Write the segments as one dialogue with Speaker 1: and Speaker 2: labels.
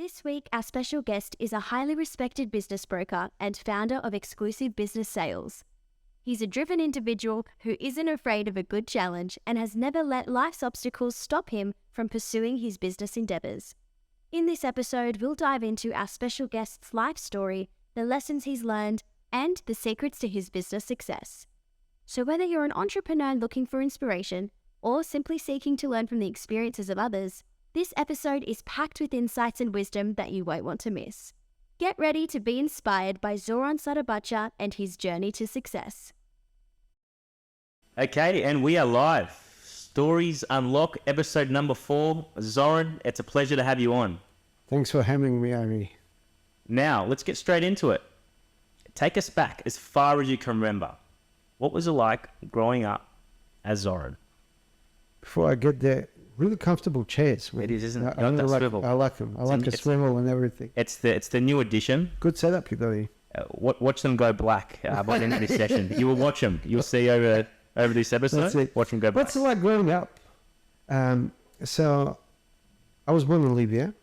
Speaker 1: This week, our special guest is a highly respected business broker and founder of Exclusive Business Sales. He's a driven individual who isn't afraid of a good challenge and has never let life's obstacles stop him from pursuing his business endeavors. In this episode, we'll dive into our special guest's life story, the lessons he's learned, and the secrets to his business success. So whether you're an entrepreneur looking for inspiration or simply seeking to learn from the experiences of others, this episode is packed with insights and wisdom that you won't want to miss. Get ready to be inspired by Zoran Sarabaca and his journey to success.
Speaker 2: Okay, and we are live. Stories Unlock, episode number 4. Zoran, it's a pleasure to have you on.
Speaker 3: Thanks for having me, Ari.
Speaker 2: Now, let's get straight into it. Take us back as far as you can remember. What was it like growing up as Zoran?
Speaker 3: Before I get there, really comfortable chairs.
Speaker 2: It is, isn't it?
Speaker 3: I
Speaker 2: That
Speaker 3: like,
Speaker 2: swivel.
Speaker 3: I like them. I like the swivel and everything.
Speaker 2: It's the new edition.
Speaker 3: Good setup you got here.
Speaker 2: Watch them go black by the end of this session. You will watch them. You'll see over this episode.
Speaker 3: That's it.
Speaker 2: Watch them go black.
Speaker 3: What's it like growing up? So I was born in Libya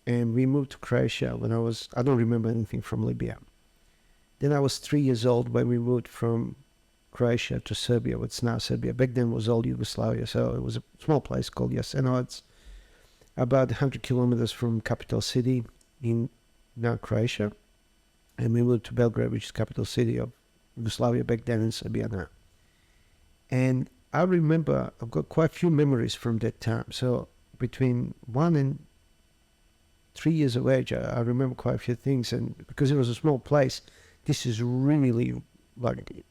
Speaker 3: and we moved to Croatia when I don't remember anything from Libya. Then I was 3 years old when we moved from Croatia to Serbia, what's now Serbia. Back then was old Yugoslavia, so it was a small place called Jasenovac, about 100 kilometers from capital city in now Croatia. And we moved to Belgrade, which is capital city of Yugoslavia back then in Serbia now. And I remember, I've got quite a few memories from that time. So between 1 and 3 years of age, I remember quite a few things. And because it was a small place, this is really like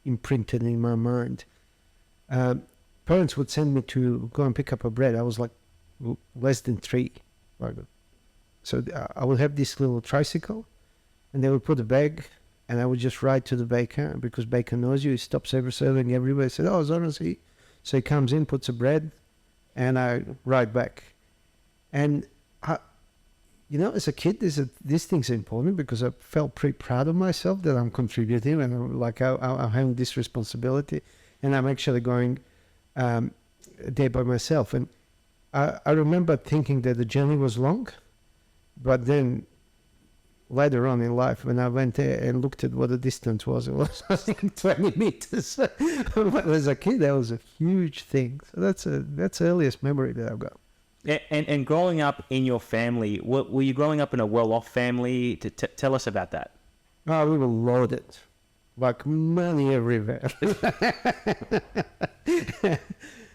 Speaker 3: imprinted in my mind. Parents would send me to go and pick up a bread. I was like less than 3. So I would have this little tricycle and they would put a bag and I would just ride to the baker, because baker knows you. He stops serving everywhere. He said, "Oh, Zoran, see." So he comes in, puts a bread, and I ride back. And as a kid, these things are important because I felt pretty proud of myself that I'm contributing and I'm having this responsibility and I'm actually going there by myself. And I remember thinking that the journey was long, but then later on in life, when I went there and looked at what the distance was, it was I think 20 meters. But as a kid, that was a huge thing. So that's the earliest memory that I've got.
Speaker 2: And growing up in your family, were you growing up in a well-off family? Tell us about that.
Speaker 3: Oh, we were loaded, like money everywhere.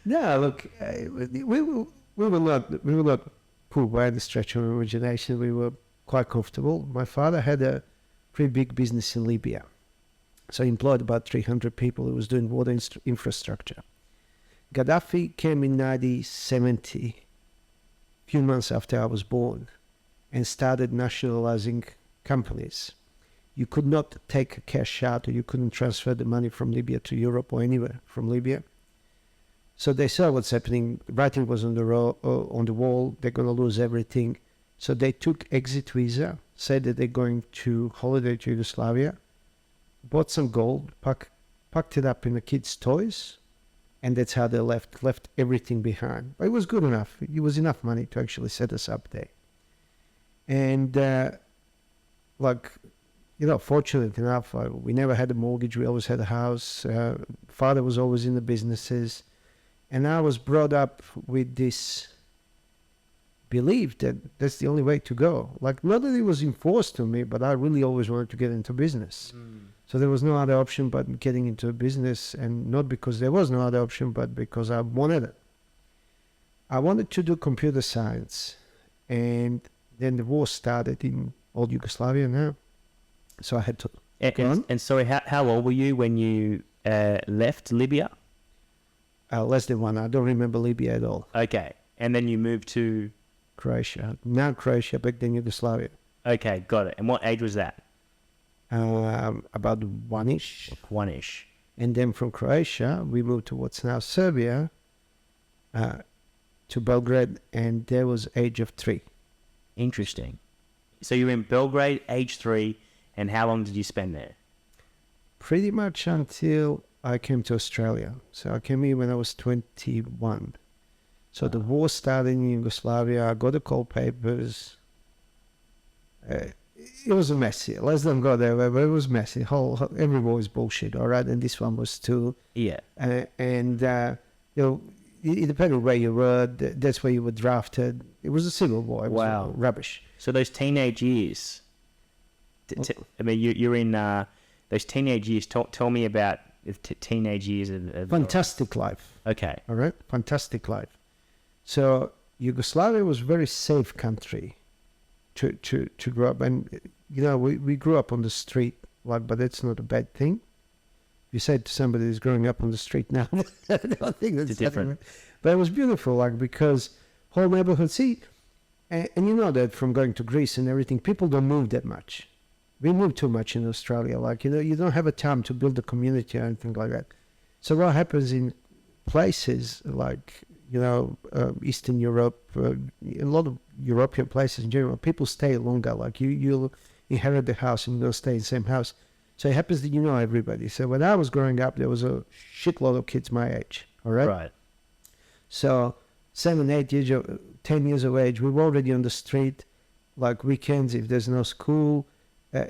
Speaker 3: No, look, we were not poor by any stretch of imagination. We were quite comfortable. My father had a pretty big business in Libya, so he employed about 300 people. He was doing water infrastructure. Gaddafi came in 1970. Few months after I was born, and started nationalizing companies. You could not take cash out, or you couldn't transfer the money from Libya to Europe or anywhere from Libya. So they saw what's happening. Writing was on the wall. They're going to lose everything. So they took exit visa, said that they're going to holiday to Yugoslavia, bought some gold, packed it up in the kids' toys. And that's how they left everything behind. But it was good enough. It was enough money to actually set us up there. And fortunate enough, we never had a mortgage. We always had a house. Father was always in the businesses. And I was brought up with this belief that that's the only way to go. Like, not that it was enforced to me, but I really always wanted to get into business. So there was no other option but getting into a business, and not because there was no other option, but because I wanted it. I wanted to do computer science, and then the war started in old Yugoslavia now. So I had to go on.
Speaker 2: And so how old were you when you left Libya?
Speaker 3: Less than 1. I don't remember Libya at all.
Speaker 2: Okay. And then you moved to?
Speaker 3: Croatia. Now Croatia, back then Yugoslavia.
Speaker 2: Okay, got it. And what age was that?
Speaker 3: About 1-ish.
Speaker 2: 1-ish.
Speaker 3: And then from Croatia, we moved to what's now Serbia, to Belgrade, and there was age of 3.
Speaker 2: Interesting. So you were in Belgrade, age 3, and how long did you spend there?
Speaker 3: Pretty much until I came to Australia. So I came here when I was 21. So the war started in Yugoslavia. I got the cold papers. It was a messy. Let's not go there, but it was messy. Every war is bullshit, all right? And this one was too.
Speaker 2: Yeah.
Speaker 3: And you know, it depended where you were. That's where you were drafted. It was a civil war. It was
Speaker 2: Wow.
Speaker 3: rubbish.
Speaker 2: So those teenage years. I mean, you're in those teenage years. Tell me about the teenage years of
Speaker 3: Fantastic life.
Speaker 2: Okay.
Speaker 3: All right, fantastic life. So Yugoslavia was a very safe country to grow up, and you know we grew up on the street, like, but that's not a bad thing. If you say to somebody who's growing up on the street now, I don't think that's
Speaker 2: different.
Speaker 3: But it was beautiful, like, because whole neighborhood. See, and you know that from going to Greece and everything, people don't move that much. We move too much in Australia. Like, you know, you don't have a time to build a community or anything like that. So what happens in places like, you know, Eastern Europe, a lot of European places in general, people stay longer. Like, you'll inherit the house and you'll stay in the same house. So it happens that you know everybody. So when I was growing up, there was a shitload of kids my age. All right.
Speaker 2: Right.
Speaker 3: So 7, 8 years, 10 years of age, we were already on the street. Like weekends, if there's no school,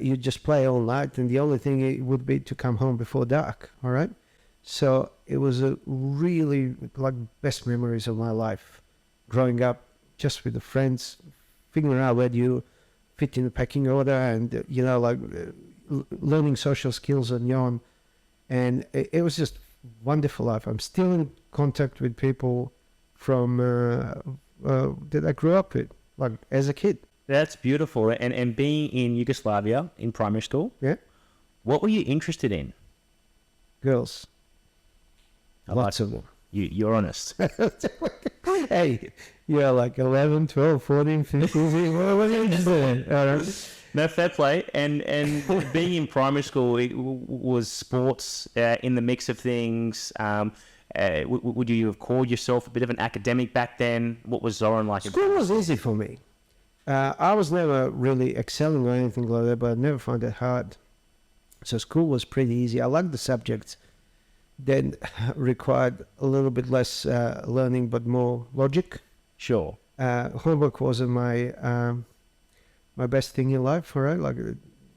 Speaker 3: you just play all night, and the only thing it would be to come home before dark. All right. So it was a really like best memories of my life, growing up just with the friends, figuring out where do you fit in the pecking order, and you know, like learning social skills on your own, and it was just wonderful life. I'm still in contact with people from that I grew up with, like as a kid.
Speaker 2: That's beautiful. And being in Yugoslavia in primary school,
Speaker 3: Yeah,
Speaker 2: what were you interested in?
Speaker 3: girls,
Speaker 2: I
Speaker 3: lots
Speaker 2: like
Speaker 3: of them.
Speaker 2: You're honest.
Speaker 3: Hey, you're like 11, 12, 14, 15, what are you interested in? All right.
Speaker 2: No, fair play. And being in primary school, was sports in the mix of things. Would you have called yourself a bit of an academic back then? What was Zoran like?
Speaker 3: School was easy for me. I was never really excelling or anything like that, but I never found it hard. So school was pretty easy. I liked the subjects that required a little bit less learning, but more logic.
Speaker 2: Sure.
Speaker 3: Homework wasn't my best thing in life, all right? Like, I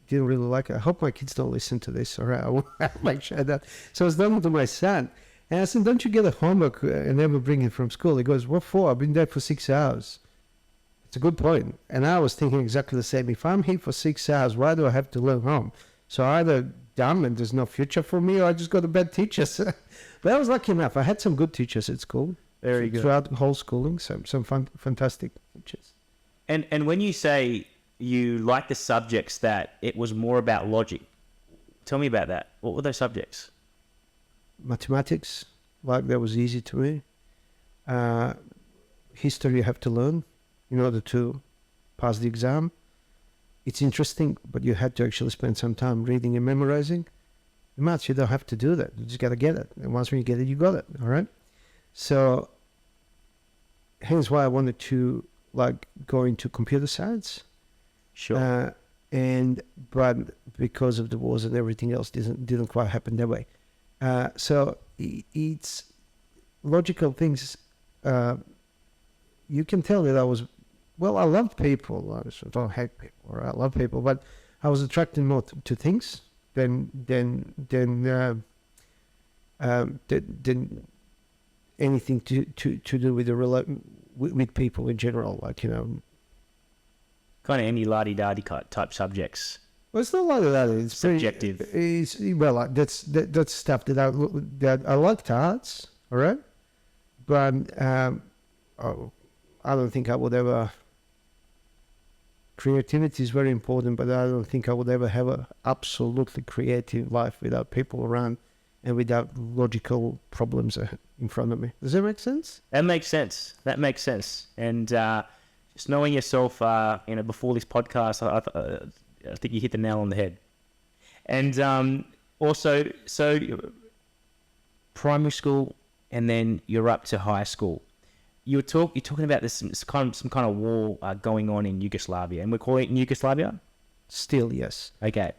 Speaker 3: didn't really like it. I hope my kids don't listen to this, all right? I'll make sure that. So I was done with my son. And I said, don't you get a homework and never bring it from school? He goes, what for? I've been there for 6 hours. It's a good point. And I was thinking exactly the same. If I'm here for 6 hours, why do I have to learn home? So either dumb and there's no future for me, or I just got a bad teachers. But I was lucky enough. I had some good teachers at school.
Speaker 2: Very good.
Speaker 3: Throughout the whole schooling, some fantastic teachers.
Speaker 2: And when you say you like the subjects that it was more about logic, tell me about that. What were those subjects?
Speaker 3: Mathematics, like that was easy to me. History you have to learn in order to pass the exam. It's interesting, but you had to actually spend some time reading and memorizing. The maths, you don't have to do that. You just got to get it. And once when you get it, you got it. All right. So, hence why I wanted to like go into computer science.
Speaker 2: Sure.
Speaker 3: But because of the wars and everything else, didn't quite happen that way. So it's logical things. You can tell that I love people. I don't hate people, or I love people, but I was attracted more to things than anything to do with with people in general. Like, you know,
Speaker 2: Kind of any la-di-da-di type subjects.
Speaker 3: well, it's not like that. It's
Speaker 2: Subjective.
Speaker 3: That's stuff that I liked arts, all right, but I don't think I would ever. Creativity is very important, but I don't think I would ever have a absolutely creative life without people around and without logical problems in front of me. Does that make sense?
Speaker 2: That makes sense. And just knowing yourself, before this podcast, I think you hit the nail on the head. And also, so primary school, and then you're up to high school. You're talking about some kind of war going on in Yugoslavia, and we're calling it Yugoslavia.
Speaker 3: Still, yes.
Speaker 2: Okay.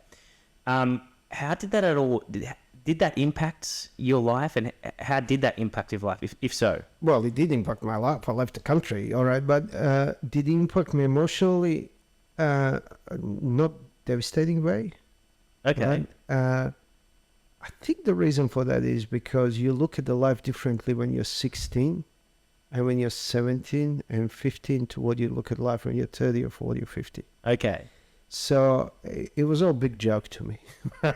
Speaker 2: How did that at all? did that impact your life, and how did that impact your life, if so?
Speaker 3: Well, it did impact my life. I left the country, all right, but did it impact me emotionally? Not devastating way.
Speaker 2: Okay.
Speaker 3: Right? I think the reason for that is because you look at the life differently when you're 16 and when you're 17 and 15 to what you look at life when you're 30 or 40 or 50.
Speaker 2: Okay.
Speaker 3: So it was all a big joke to me.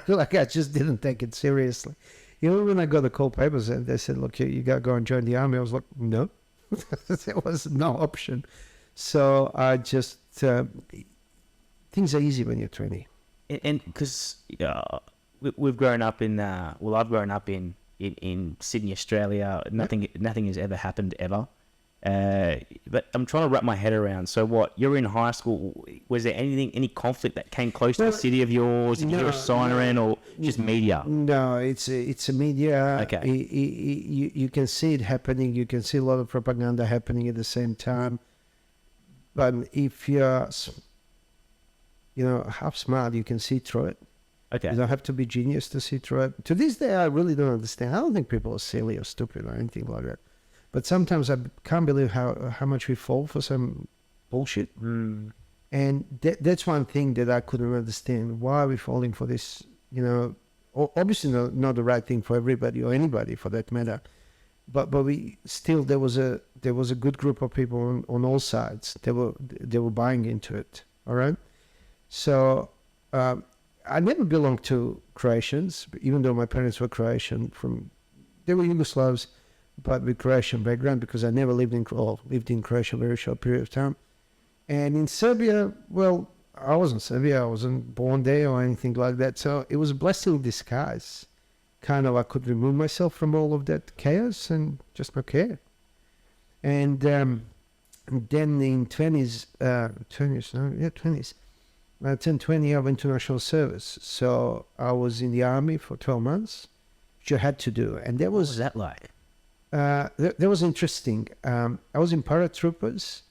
Speaker 3: Like, I just didn't take it seriously. You know, when I got the call papers and they said, look, you got to go and join the army, I was like, no. There was no option. So I just, things are easy when you're 20.
Speaker 2: And because we've grown up in, I've grown up in Sydney, Australia. Nothing has ever happened ever. But I'm trying to wrap my head around. So what? You're in high school. Was there any conflict that came close to a city of yours? Did you hear a siren or just media?
Speaker 3: No, it's a media.
Speaker 2: Okay.
Speaker 3: You can see it happening. You can see a lot of propaganda happening at the same time. But if you're, half smart, you can see through it.
Speaker 2: Okay.
Speaker 3: You don't have to be genius to see through it. To this day, I really don't understand. I don't think people are silly or stupid or anything like that. But sometimes I can't believe how much we fall for some bullshit.
Speaker 2: Mm.
Speaker 3: And that's one thing that I couldn't understand. Why are we falling for this? Obviously not the right thing for everybody or anybody for that matter. But we still, there was a good group of people on all sides. They were buying into it. All right. So I never belonged to Croatians, even though my parents were Croatian. They were Yugoslavs, but with Croatian background, because I never lived in Croatia a very short period of time. And in Serbia, well, I wasn't Serbia. I wasn't born there or anything like that. So it was a blessing in disguise. Kind of, I could remove myself from all of that chaos and just not care. And then in 20s, when I turned 20, I went to national service. So I was in the army for 12 months, which I had to do. And
Speaker 2: What was that like?
Speaker 3: that was interesting. I was in paratroopers.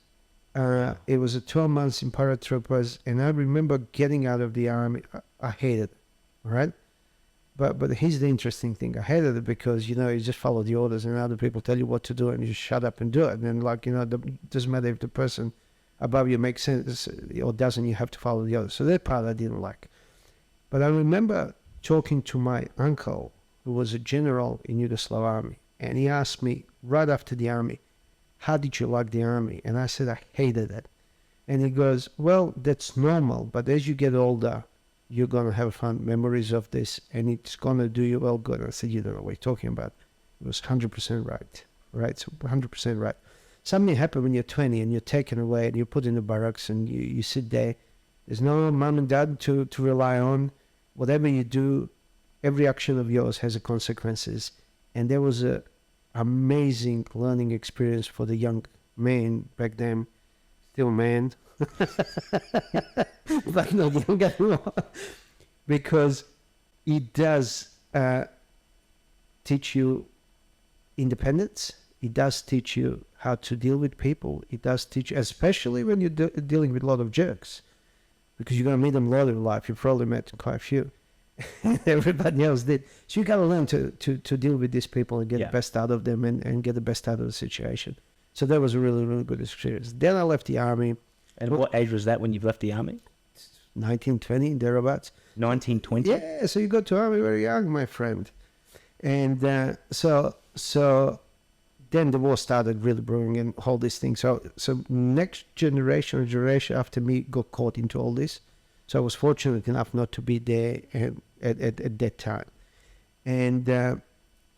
Speaker 3: It was a 12 months in paratroopers, and I remember getting out of the army. I hated it, right? But here's the interesting thing. I hated it because, you just follow the orders and other people tell you what to do and you just shut up and do it. And then, it doesn't matter if the person above you makes sense or doesn't, you have to follow the orders. So that part I didn't like. But I remember talking to my uncle, who was a general in Yugoslav army. And he asked me right after the army, how did you like the army? And I said, I hated it. And he goes, well, that's normal. But as you get older, you're going to have fun memories of this, and it's going to do you well good. I said, you don't know what you're talking about. It was 100% right? So 100% right. Something happened when you're 20 and you're taken away and you're put in the barracks and you sit there. There's no mom and dad to rely on. Whatever you do, every action of yours has consequences. And there was a amazing learning experience for the young man back then, still man, but not young anymore, because it does teach you independence. It does teach you how to deal with people. It does teach, especially when you're dealing with a lot of jerks, because you're going to meet them a lot in life. You probably met quite a few. Everybody else did. So you got to learn to deal with these people and get the best out of them and get the best out of the situation. So that was a really, really good experience. Then I left the army.
Speaker 2: And what age was that when you left the army?
Speaker 3: 1920, thereabouts.
Speaker 2: 1920?
Speaker 3: Yeah, so you got to army very young, my friend. And so then the war started really brewing and all these things. So next generation after me got caught into all this. So I was fortunate enough not to be there at that time. And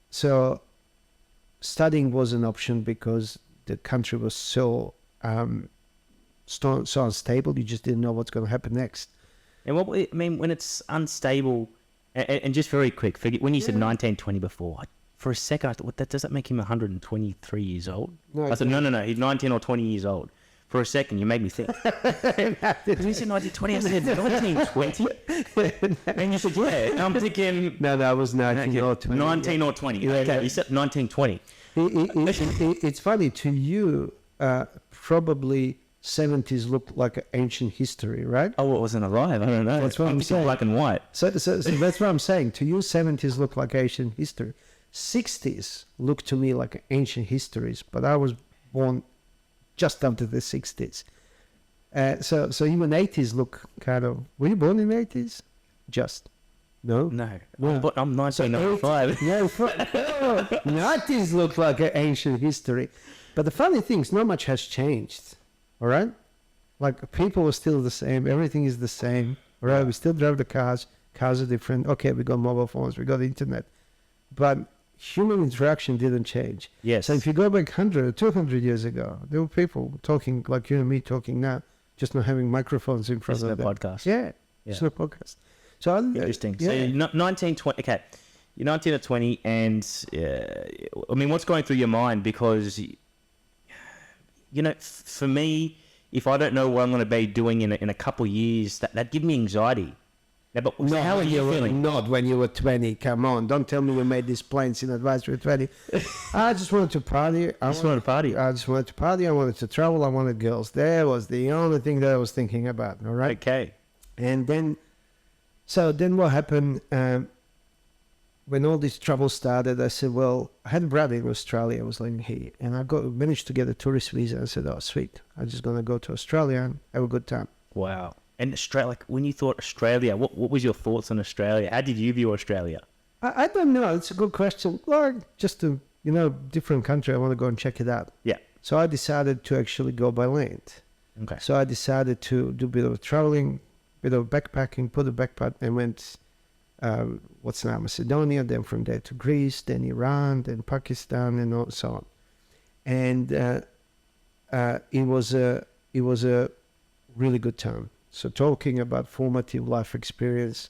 Speaker 3: so studying was an option because the country was so unstable. You just didn't know what's going to happen next.
Speaker 2: And when it's unstable, and just very quick, when you said 1920 before, for a second I thought, does that make him 123 years old?
Speaker 3: No,
Speaker 2: I said, no, he's 19 or 20 years old. For a second, you made me think. When you said 1920, I said 1920. And you said, yeah. And I'm thinking.
Speaker 3: No, I was 19 or 20.
Speaker 2: 19 or 20.
Speaker 3: Yeah.
Speaker 2: Okay, you said 1920.
Speaker 3: It's funny to you. Probably 70s look like ancient history, right?
Speaker 2: Oh, it wasn't alive. I don't know.
Speaker 3: That's what I'm
Speaker 2: thinking
Speaker 3: saying.
Speaker 2: black and white.
Speaker 3: So that's what I'm saying. To you, 70s look like ancient history. 60s look to me like ancient histories, but I was born just after the 60s. So even 80s look kind of... Were you born in the 80s? Just. No?
Speaker 2: No.
Speaker 3: No.
Speaker 2: But I'm 1995.
Speaker 3: No, 90s look like ancient history. But the funny thing is, not much has changed. All right? Like, people are still the same. Everything is the same. All right? We still drive the cars. Cars are different. Okay, we got mobile phones. We got the internet. But human interaction didn't change.
Speaker 2: Yes.
Speaker 3: So if you go back 100 or 200 years ago, there were people talking like you and me talking now, just not having microphones in front
Speaker 2: It's
Speaker 3: of
Speaker 2: a
Speaker 3: them.
Speaker 2: podcast.
Speaker 3: Yeah. It's a podcast. So
Speaker 2: Interesting.
Speaker 3: Yeah.
Speaker 2: So you're 19, 20. Okay. You're 19 or 20, and I mean, what's going through your mind? Because, you know, for me, if I don't know what I'm going to be doing in a couple of years, that gives me anxiety. Now, but
Speaker 3: No,
Speaker 2: how are you feeling?
Speaker 3: Not when you were 20. Come on. Don't tell me we made these plans in advance. We were 20. I just wanted to party. I
Speaker 2: just wanted to party.
Speaker 3: I just wanted to party. I wanted to travel. I wanted girls. That was the only thing that I was thinking about. All right.
Speaker 2: Okay.
Speaker 3: And then what happened when all this trouble started? I said, well, I had a brother in Australia. I was living here, and I managed to get a tourist visa. I said, oh, sweet. I'm just gonna go to Australia and have a good time.
Speaker 2: Wow. And Australia, like when you thought Australia, what was your thoughts on Australia? How did you view Australia?
Speaker 3: I don't know. It's a good question. Like, just a different country. I want to go and check it out.
Speaker 2: Yeah.
Speaker 3: So I decided to actually go by land.
Speaker 2: Okay.
Speaker 3: So I decided to do a bit of traveling, bit of backpacking, put a backpack, and went, what's now Macedonia, then from there to Greece, then Iran, then Pakistan, and so on. And it was a really good time. So talking about formative life experience,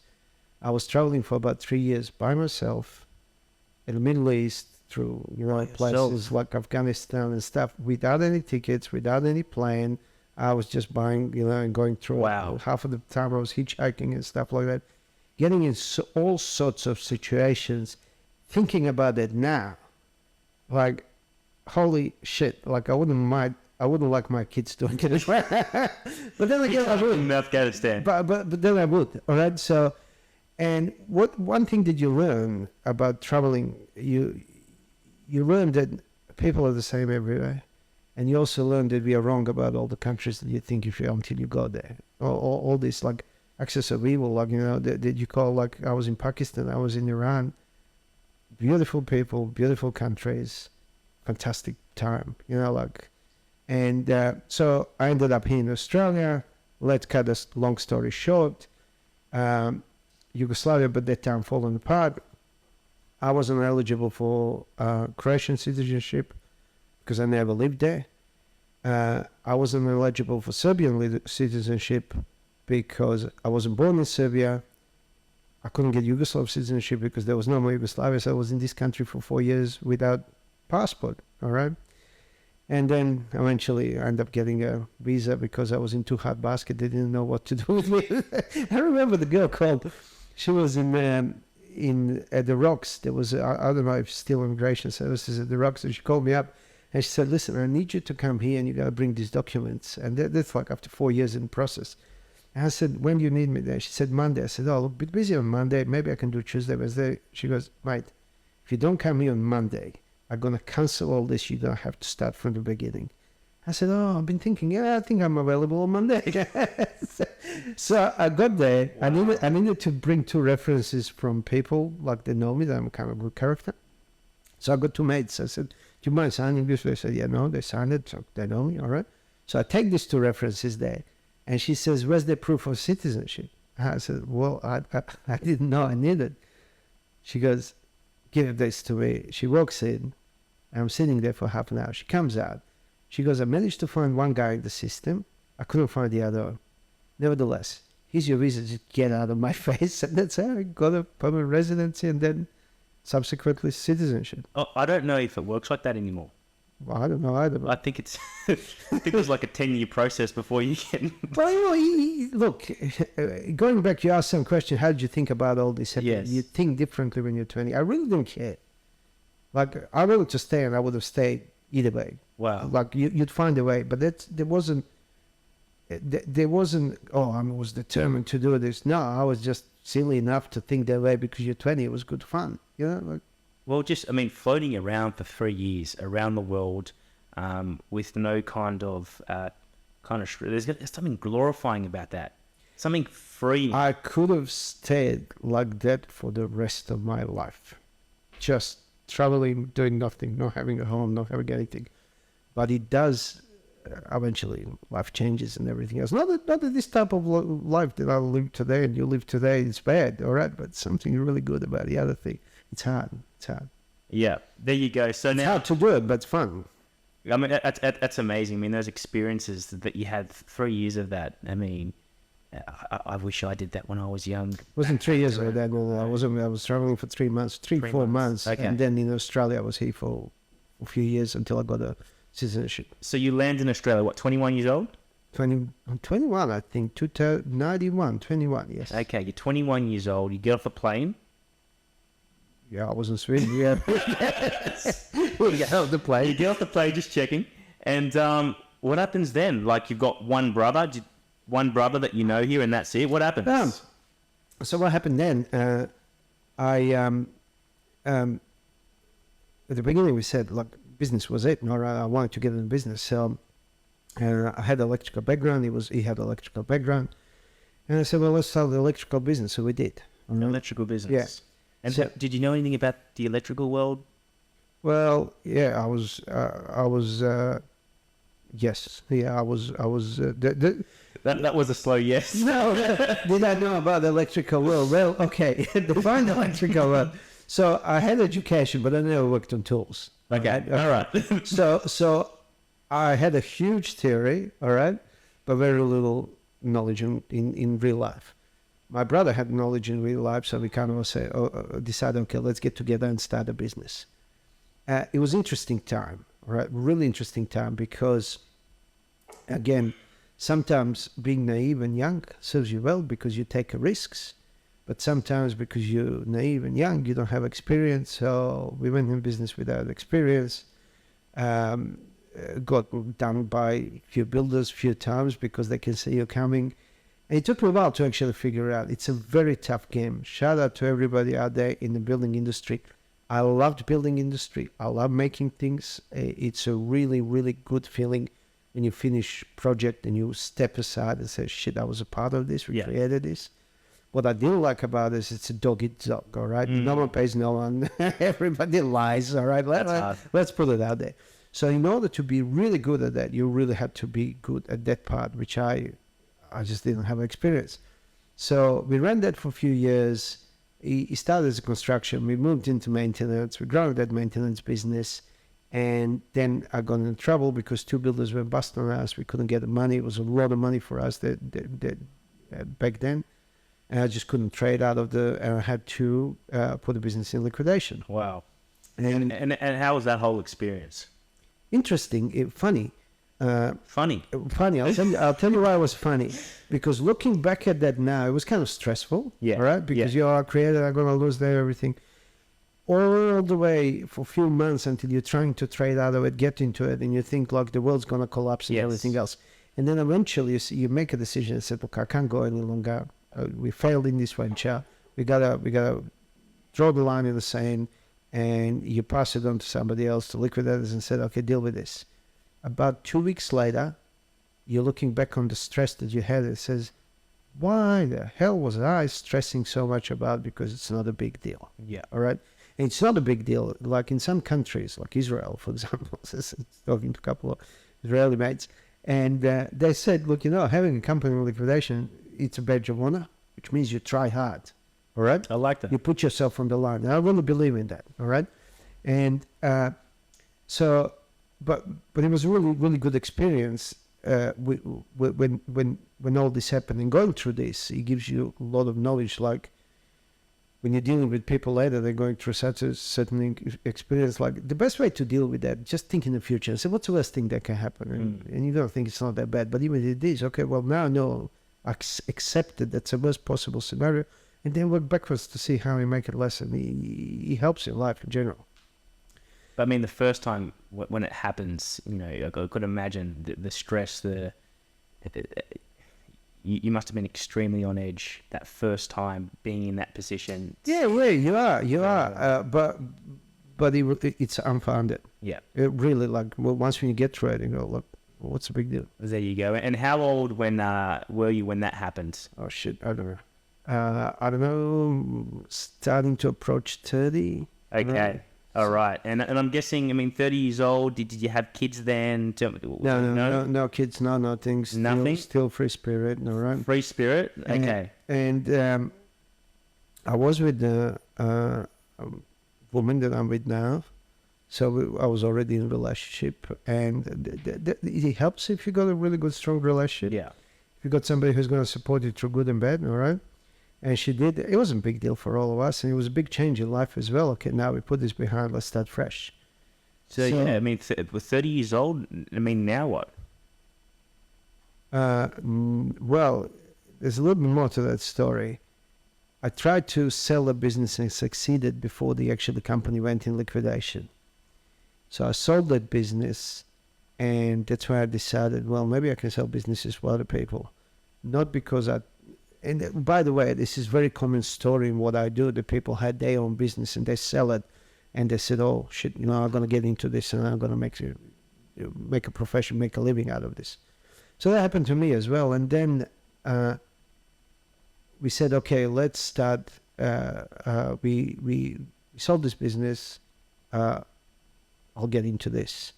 Speaker 3: I was traveling for about 3 years by myself in the Middle East through places like Afghanistan and stuff without any tickets, without any plan. I was just buying, and going through.
Speaker 2: Wow.
Speaker 3: Half of the time I was hitchhiking and stuff like that. Getting in all sorts of situations, thinking about it now, like, holy shit, like I wouldn't like my kids doing it. But then again, I would.
Speaker 2: In Afghanistan.
Speaker 3: But then I would. All right. So, and one thing that you learn about traveling, you learn that people are the same everywhere, and you also learn that we are wrong about all the countries that you think until you go there. All this like access of evil, like that you call, like I was in Pakistan, I was in Iran. Beautiful people, beautiful countries, fantastic time. And so I ended up here in Australia. Let's cut a long story short. Yugoslavia, by that time, fallen apart. I wasn't eligible for Croatian citizenship because I never lived there. I wasn't eligible for Serbian citizenship because I wasn't born in Serbia. I couldn't get Yugoslav citizenship because there was no more Yugoslavia. So I was in this country for 4 years without passport. All right. And then eventually I ended up getting a visa because I was in too hot basket. They didn't know what to do with me. I remember the girl called. She was in at the Rocks. There was I don't know if still immigration services at the Rocks, and she called me up and she said, "Listen, I need you to come here and you got to bring these documents." And that's like after 4 years in the process. And I said, "When do you need me there?" She said, "Monday." I said, "Oh, look, a bit busy on Monday. Maybe I can do Tuesday, Wednesday." She goes, "Mate, if you don't come here on Monday, I'm going to cancel all this. You don't have to start from the beginning." I said, "Oh, I've been thinking, I think I'm available on Monday." So I got there. Wow. I needed to bring 2 references from people, like they know me, that I'm kind of a good character. So I got 2 mates. I said, "Do you mind signing this?" They said, "Yeah, no." They signed it, so they know me, all right. So I take these 2 references there. And she says, "Where's the proof of citizenship?" I said, "Well, I didn't know I needed." She goes, "Give this to me." She walks in. I'm sitting there for half an hour. She comes out. She goes, "I managed to find one guy in the system. I couldn't find the other. Nevertheless, here's your visa. Just get out of my face." And that's how I got a permanent residency and then subsequently citizenship.
Speaker 2: Oh, I don't know if it works like that anymore.
Speaker 3: Well, I don't know either.
Speaker 2: I think it's it was like a 10-year process before you get.
Speaker 3: Well, look, going back, you asked some question. How did you think about all this?
Speaker 2: Yes.
Speaker 3: You think differently when you're 20. I really don't care. Like, I wanted to stay, and I would have stayed either way.
Speaker 2: Wow.
Speaker 3: Like, you'd find a way, but there wasn't there wasn't, oh, I was determined to do this. No, I was just silly enough to think that way because you're 20. It was good fun, you know. Like,
Speaker 2: Well, just, I mean, floating around for 3 years around the world with no there's something glorifying about that. Something free.
Speaker 3: I could have stayed like that for the rest of my life, just traveling, doing nothing, not having a home, not having anything. But it does. Eventually, life changes and everything else. Not that this type of life that I live today and you live today is bad, all right? But something really good about the other thing. It's hard. It's hard.
Speaker 2: Yeah, there you go. So
Speaker 3: It's
Speaker 2: now,
Speaker 3: hard to do it, but it's fun.
Speaker 2: I mean, that's amazing. I mean, those experiences that you had, 3 years of that. I mean, I wish I did that when I was young.
Speaker 3: It wasn't 3 years ago. That no, I wasn't. I was traveling for 3 months, 4 months,
Speaker 2: Okay.
Speaker 3: and then in Australia I was here for a few years until I got a citizenship.
Speaker 2: So you land in Australia, what, 21 years old?
Speaker 3: 21, I think, 2091, 21, yes.
Speaker 2: Okay, you're 21 years old. You get off the plane.
Speaker 3: Yeah, I was in Sweden, yeah.
Speaker 2: You get off the plane. You get off the plane, just checking. And what happens then? Like, you've got one brother that you know here, and that's it. What happens?
Speaker 3: So what happened then? At the beginning we said, like, business was it. No, I wanted to get in business. So I had electrical background. He had electrical background. And I said, well, let's start the electrical business. So we did.
Speaker 2: An electrical business.
Speaker 3: Yeah.
Speaker 2: And
Speaker 3: So-
Speaker 2: did you know anything about the electrical world?
Speaker 3: Well, yeah, I was, yes. Yeah, I was,
Speaker 2: That was a slow yes.
Speaker 3: no, did I know about the electrical world? Well, okay, define the electrical world. So I had education, but I never worked on tools.
Speaker 2: Okay, all right.
Speaker 3: So I had a huge theory, all right, but very little knowledge in real life. My brother had knowledge in real life, so we kind of decided, okay, let's get together and start a business. It was interesting time, all right, really interesting time because, again, sometimes being naive and young serves you well because you take risks. But sometimes because you're naive and young, you don't have experience. So we went in business without experience. Got done by a few builders a few times because they can see you coming. And it took me a while to actually figure out. It's a very tough game. Shout out to everybody out there in the building industry. I loved building industry. I love making things. It's a really, really good feeling when you finish project and you step aside and say, shit, I was a part of this. We created this. What I didn't like about this, it's a dog eat dog, all right? No one pays no one. Everybody lies, all right? Let's put it out there. So in order to be really good at that, you really had to be good at that part, which I just didn't have experience. So we ran that for a few years. It started as a construction. We moved into maintenance. We grew that maintenance business. And then I got in trouble because two builders were busting on us. We couldn't get the money. It was a lot of money for us back then. And I just couldn't trade out of and I had to put the business in liquidation.
Speaker 2: Wow. And how was that whole experience?
Speaker 3: Interesting, funny.
Speaker 2: Funny.
Speaker 3: Funny. I'll tell you why it was funny. Because looking back at that now, it was kind of stressful.
Speaker 2: Yeah.
Speaker 3: All right. Because you are a creator, I'm going to lose everything. All the way for a few months until you're trying to trade out of it, get into it, and you think like the world's going to collapse and everything else. And then eventually you make a decision and say, look, I can't go any longer. We failed in this venture. We gotta draw the line in the sand, and you pass it on to somebody else, to liquidators, and said, okay, deal with this. About 2 weeks later, you're looking back on the stress that you had. It says, why the hell was I stressing so much about? Because it's not a big deal.
Speaker 2: Yeah.
Speaker 3: All right. And it's not a big deal. Like in some countries, like Israel, for example, talking to a couple of Israeli mates, and they said, look, having a company in liquidation, it's a badge of honor, which means you try hard. All right.
Speaker 2: I like that.
Speaker 3: You put yourself on the line. And I really believe in that. All right. And so, but it was a really, really good experience when all this happened and going through this. It gives you a lot of knowledge. Like when you're dealing with people later, they're going through such a certain experience. Like the best way to deal with that, just think in the future and say, what's the worst thing that can happen? And you don't think it's not that bad. But even if it is, okay, well, now I know, accept it. That's the worst possible scenario. And then work backwards to see how you make it less. And it helps in life in general.
Speaker 2: But I mean, the first time when it happens, I could imagine the stress, you must have been extremely on edge that first time being in that position.
Speaker 3: Yeah, well, you are, but it's unfounded.
Speaker 2: Yeah.
Speaker 3: It really, like, well, once when you get through it, you go, look, what's the big deal?
Speaker 2: There you go. And how old were you when that happened?
Speaker 3: Oh shit, I don't know. I don't know, starting to approach 30.
Speaker 2: Okay. All right. And I'm guessing, I mean, 30 years old, did you have kids then?
Speaker 3: No kids, no things.
Speaker 2: Nothing?
Speaker 3: Still free spirit, all right?
Speaker 2: Free spirit? Okay.
Speaker 3: And I was with a woman that I'm with now. So I was already in a relationship. And it helps if you got a really good, strong relationship.
Speaker 2: Yeah.
Speaker 3: If you got somebody who's going to support you through good and bad, all right? And she did. It was a big deal for all of us, and it was a big change in life as well. Okay, now we put this behind. Let's start fresh.
Speaker 2: So yeah, I mean, with 30 years old, I mean, now what?
Speaker 3: Well, there's a little bit more to that story. I tried to sell a business and succeeded before the company went in liquidation. So I sold that business, and that's why I decided, well, maybe I can sell businesses for other people. Not because and by the way, this is very common story in what I do. The people had their own business and they sell it, and they said, "Oh shit, I'm gonna get into this and I'm gonna make a profession, make a living out of this." So that happened to me as well. And then we said, "Okay, let's start." We sold this business. I'll get into this,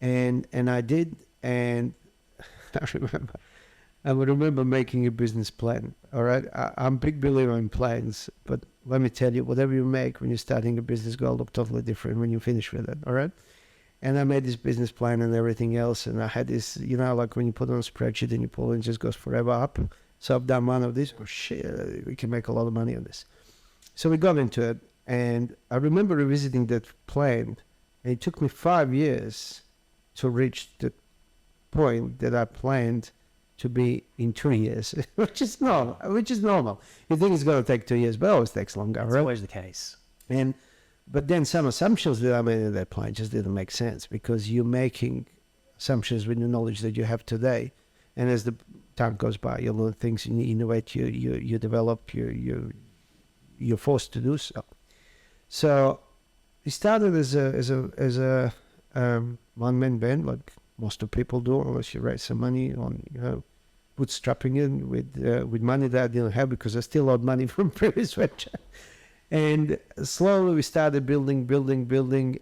Speaker 3: and I did, and I remember making a business plan. All right, I'm a big believer in plans, but let me tell you, whatever you make when you're starting a business, going to look totally different when you finish with it. All right, and I made this business plan and everything else, and I had this, like when you put on a spreadsheet and you pull it, it just goes forever up. So I've done one of these. Oh shit, we can make a lot of money on this. So we got into it, and I remember revisiting that plan, and it took me 5 years to reach the point that I planned to be in 2 years, which is normal. You think it's going to take 2 years, but it always takes longer.
Speaker 2: That's
Speaker 3: right?
Speaker 2: always the case.
Speaker 3: But then some assumptions that I made in that plan just didn't make sense, because you're making assumptions with the knowledge that you have today, and as the time goes by, you learn things, you innovate, you develop, you're forced to do so. So it started as a one-man band, like most of people do, unless you raise some money on, bootstrapping in with money that I didn't have, because I still owed money from previous venture. And slowly we started building,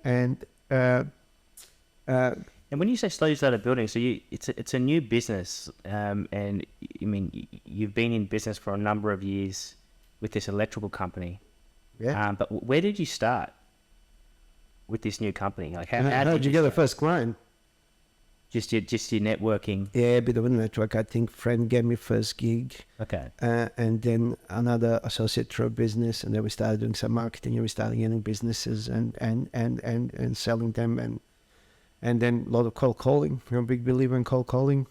Speaker 3: and
Speaker 2: when you say slowly started building, so it's a new business, and I mean, you've been in business for a number of years with this electrical company.
Speaker 3: Yeah.
Speaker 2: But where did you start with this new company? Like, how
Speaker 3: did you get the first client?
Speaker 2: Just your networking.
Speaker 3: Yeah, a bit of a network. I think friend gave me first gig.
Speaker 2: Okay.
Speaker 3: And then another associate through a business, and then we started doing some marketing, and we started getting businesses and selling them, and then a lot of cold calling. I'm a big believer in cold calling.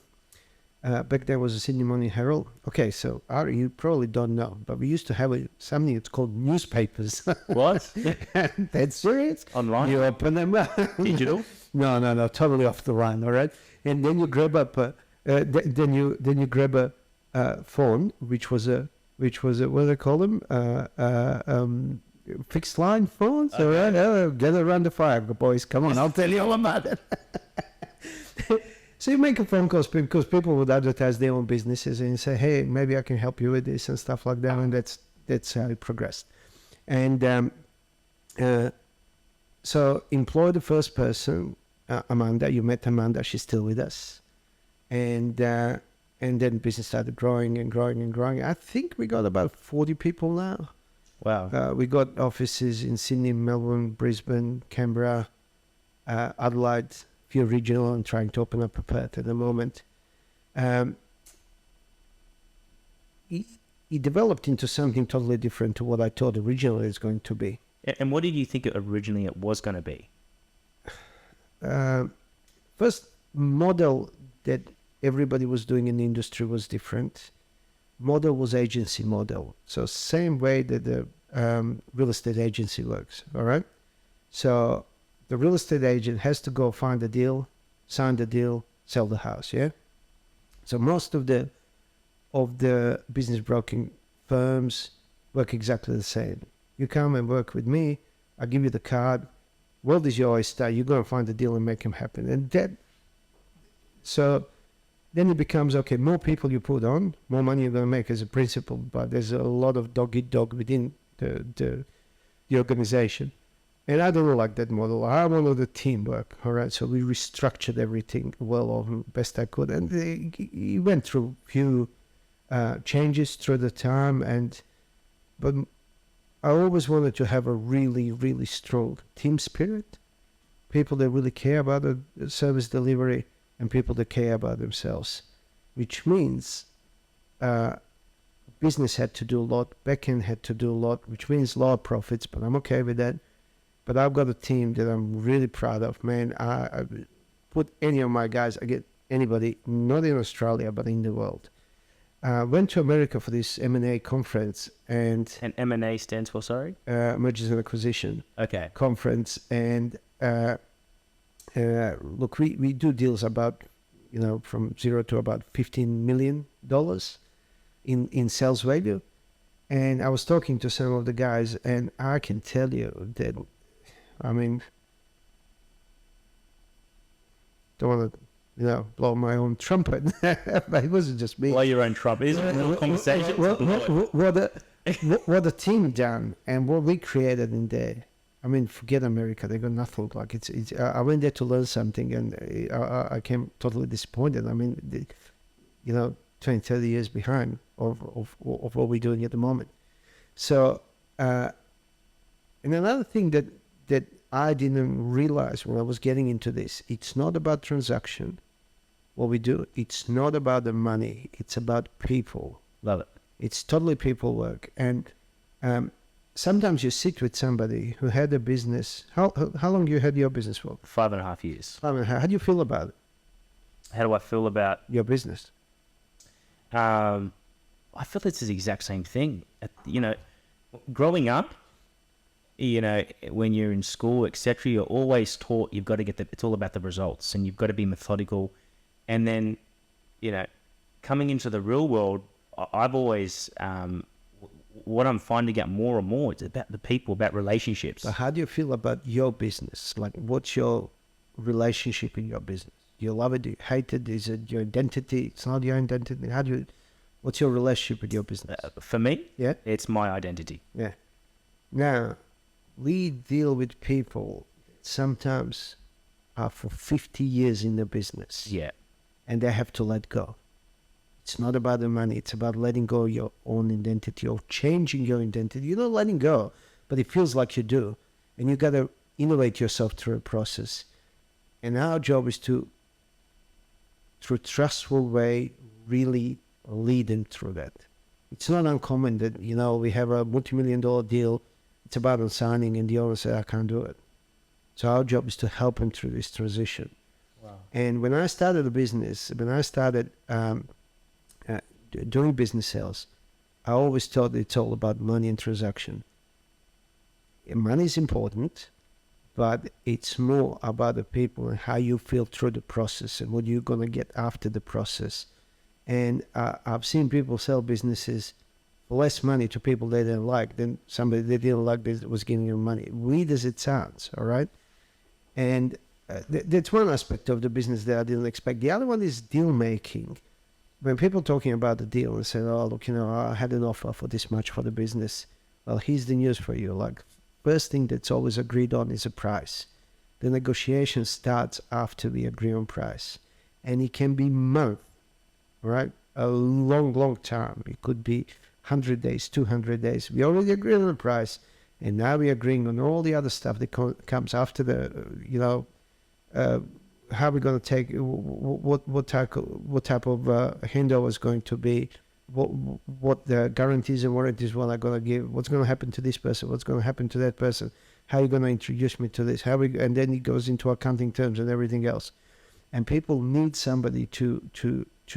Speaker 3: Back there was a Sydney Morning Herald. Okay, so Ari, you probably don't know, but we used to have something that's called newspapers.
Speaker 2: What?
Speaker 3: That's serious.
Speaker 2: Online?
Speaker 3: You open them up.
Speaker 2: Digital?
Speaker 3: No, totally off the line. All right, and then you grab up. Then you grab a phone, which was a what do they call them? Fixed line phones. Okay. All right, get around the fire, boys. Come on, I'll tell you all about it. So you make a phone call because people would advertise their own businesses and say, "Hey, maybe I can help you with this," and stuff like that. And that's how it progressed. And so employ the first person, Amanda. You met Amanda; she's still with us. And then business started growing and growing and growing. I think we got about 40 people now.
Speaker 2: Wow.
Speaker 3: We got offices in Sydney, Melbourne, Brisbane, Canberra, Adelaide. Few regional, and trying to open up a Perth at the moment. It developed into something totally different to what I thought originally it was going to be.
Speaker 2: And what did you think originally it was going to be?
Speaker 3: First model that everybody was doing in the industry was different. Model was agency model. So same way that the real estate agency works, all right? So the real estate agent has to go find the deal, sign the deal, sell the house, yeah? So most of the business broking firms work exactly the same. You come and work with me, I give you the card, world is your oyster, you're going to find a deal and make them happen. And so then it becomes, okay, more people you put on, more money you're going to make as a principal, but there's a lot of dog-eat-dog within the organization. And I don't like that model. I wanted the teamwork, all right? So we restructured everything well or best I could. And it went through a few changes through the time. But I always wanted to have a really, really strong team spirit. People that really care about the service delivery and people that care about themselves. Which means business had to do a lot, backend had to do a lot, which means lower profits, but I'm okay with that. But I've got a team that I'm really proud of, man. I put any of my guys, I get anybody, not in Australia, but in the world. Went to America for this M&A conference and
Speaker 2: M&A stands for, sorry?
Speaker 3: Mergers and Acquisition
Speaker 2: Okay.
Speaker 3: conference. And look, we do deals about, from zero to about $15 million in sales value. And I was talking to some of the guys, and I can tell you that, don't want to, blow my own trumpet, but it wasn't just me.
Speaker 2: Blow your own trumpet. Isn't it a conversation?
Speaker 3: What the team done and what we created in there. Forget America. They got nothing. Like it's. I went there to learn something, and I came totally disappointed. 20, 30 years behind of what we're doing at the moment. So, and another thing that I didn't realize when I was getting into this, it's not about transaction. What we do, it's not about the money. It's about people.
Speaker 2: Love it.
Speaker 3: It's totally people work. And sometimes you sit with somebody who had a business. How long you had your business for?
Speaker 2: 5.5 years.
Speaker 3: 5.5. How do you feel about it?
Speaker 2: How do I feel about
Speaker 3: your business?
Speaker 2: I feel it's the exact same thing. Growing up, when you're in school, etc., you're always taught you've got to it's all about the results and you've got to be methodical. And then, coming into the real world, I've always, what I'm finding out more and more, it's about the people, about relationships.
Speaker 3: So how do you feel about your business? Like, what's your relationship in your business? Do you love it? Do you hate it? Is it your identity? It's not your identity. What's your relationship with your business?
Speaker 2: For me,
Speaker 3: yeah,
Speaker 2: it's my identity.
Speaker 3: Yeah. Now, we deal with people sometimes are for 50 years in the business.
Speaker 2: Yeah.
Speaker 3: And they have to let go. It's not about the money. It's about letting go of your own identity or changing your identity. You're not letting go, but it feels like you do. And you got to innovate yourself through a process. And our job is to, through a trustful way, really lead them through that. It's not uncommon that, we have a multi-million-dollar deal. It's about on signing and the owner said, I can't do it. So our job is to help them through this transition.
Speaker 2: Wow.
Speaker 3: And when I started the business, doing business sales, I always thought it's all about money and transaction. Money is important, but it's more about the people and how you feel through the process and what you're going to get after the process. And I've seen people sell businesses for less money to people they didn't like than somebody they didn't like that was giving them money. Weird as it sounds, all right? And that's one aspect of the business that I didn't expect. The other one is deal making. When people talking about the deal and say, oh, look, I had an offer for this much for the business. Well, here's the news for you. Like, first thing that's always agreed on is a price. The negotiation starts after we agree on price. And it can be months, right? A long, long time. It could be 100 days, 200 days. We already agreed on the price. And now we're agreeing on all the other stuff that comes after the, how we're going to take, what type of handover is going to be, what the guarantees and warranties what I'm going to give, what's going to happen to this person, what's going to happen to that person, how are you going to introduce me to this, and then it goes into accounting terms and everything else. And people need somebody to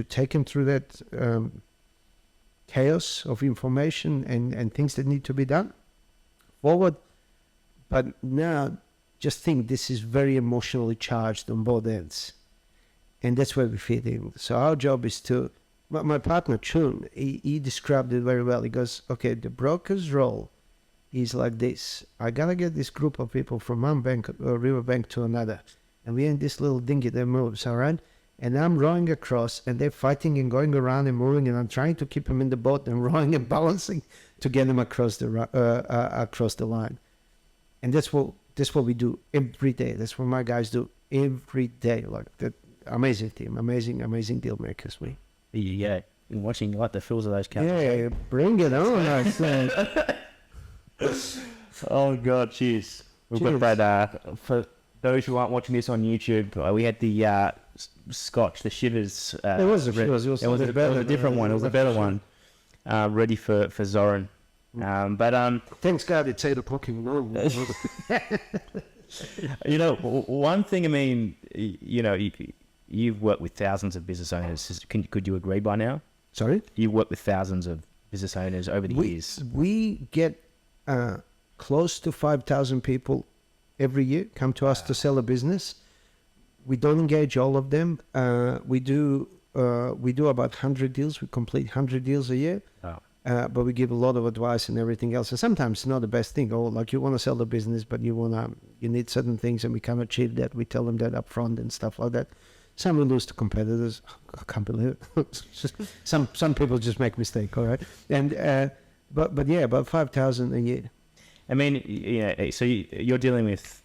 Speaker 3: take them through that chaos of information and things that need to be done forward. But now, just think this is very emotionally charged on both ends. and that's where we fit in. So our job is to, my partner Chun, he described it very well. He goes, okay, the broker's role is like this. I gotta get this group of people from one bank or river bank to another, and we're in this little dinghy that moves, all right? And I'm rowing across, and they're fighting and going around and moving, and I'm trying to keep them in the boat and rowing and balancing to get them across the line. And that's what we do every day. That's what my guys do every day. Like that amazing team, amazing deal makers.
Speaker 2: Yeah, you're watching like the feels of those cats.
Speaker 3: Yeah, bring it on, I said.
Speaker 2: Oh God, cheers. We've
Speaker 3: Cheers.
Speaker 2: got that. For those who aren't watching this on YouTube, we had the Scotch, the Shivers.
Speaker 3: It was a
Speaker 2: different one. It was a better one. Ready for Zoran. But
Speaker 3: thanks God it's 8 o'clock in the morning.
Speaker 2: you know, one thing. I mean, you know, you've worked with thousands of business owners. Could you agree by now?
Speaker 3: Sorry?
Speaker 2: You worked with thousands of business owners over the years.
Speaker 3: We get close to 5,000 people every year come to us to sell a business. We don't engage all of them. We do about 100 deals. We complete 100 deals a year.
Speaker 2: Oh.
Speaker 3: But we give a lot of advice and everything else. And sometimes it's not the best thing. Or like you want to sell the business, but you need certain things, and we can't achieve that. We tell them that up front and stuff like that. Some we lose to competitors. I can't believe it. It's just, some people just make mistake. All right. And but yeah, about 5,000 a year.
Speaker 2: I mean, you know, so you're dealing with